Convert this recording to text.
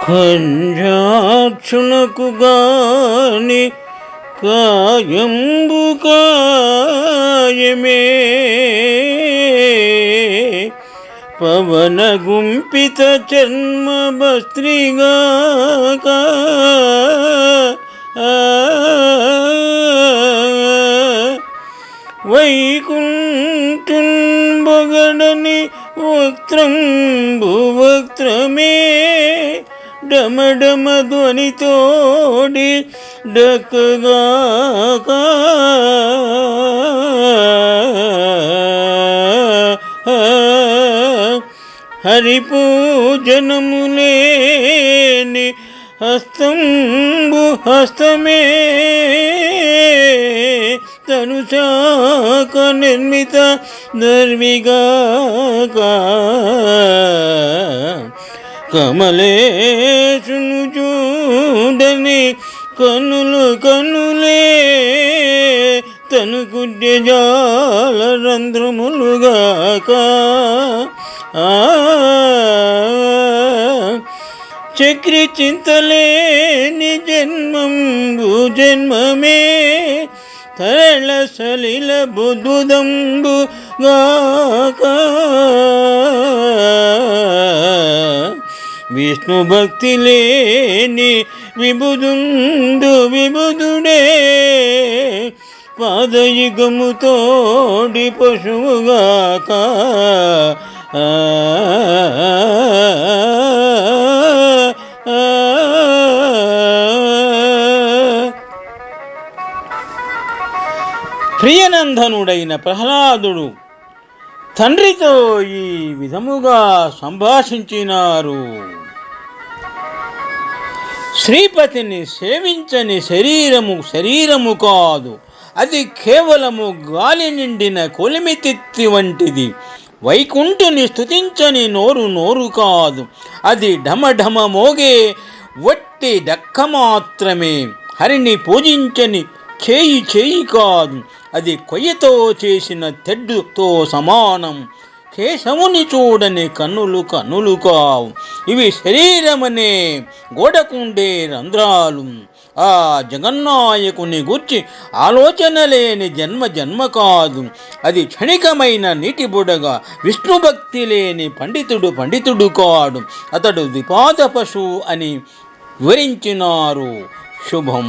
కంజాక్షునకు గాని కాయంబు కాయమే పవన గుంపిత చర్మ భస్త్రిగాక వైకుంఠున్ బొగడని వక్త్రంబు వక్త్రమే డమడమ ధ్వనితోడి డక్కగాక హరిపూజనములేని హస్తంబు హస్తమే తనుశాక నిర్మిత దర్విగాక కమలేశును చూడని కనులు కనులే తనుకు జాల రంధ్రములుగాక చక్రి చింతలేని జన్మంబు జన్మమే తరళ సలిల బుద్ధుదంబు గాక విష్ణు భక్తి లేని విబుదుండు విబుదుడే పాదయుగముతోడి పశువుగాక ప్రియనందనుడైన ప్రహ్లాదుడు తండ్రితో ఈ విధముగా సంభాషించినారు. శ్రీపతిని సేవించని శరీరము కాదు, అది కేవలము గాలి నిండిన కొలిమితిత్తి వంటిది. వైకుంఠుని స్తుతించని నోరు కాదు, అది ఢమఢమ మోగే వట్టి డక్క మాత్రమే. హరిని పూజించని చేయి కాదు, అది కొయ్యతో చేసిన తెడ్డుతో సమానం. కేశవుని చూడని కన్నులు కావు, ఇవి శరీరమనే గోడకుండే రంధ్రాలు. ఆ జగన్నాయకుని గూర్చి ఆలోచన లేని జన్మ కాదు, అది క్షణికమైన నీటి బుడగ. విష్ణుభక్తి లేని పండితుడు కాడు, అతడు ద్విపాద పశువు అని వివరించినారు. శుభం.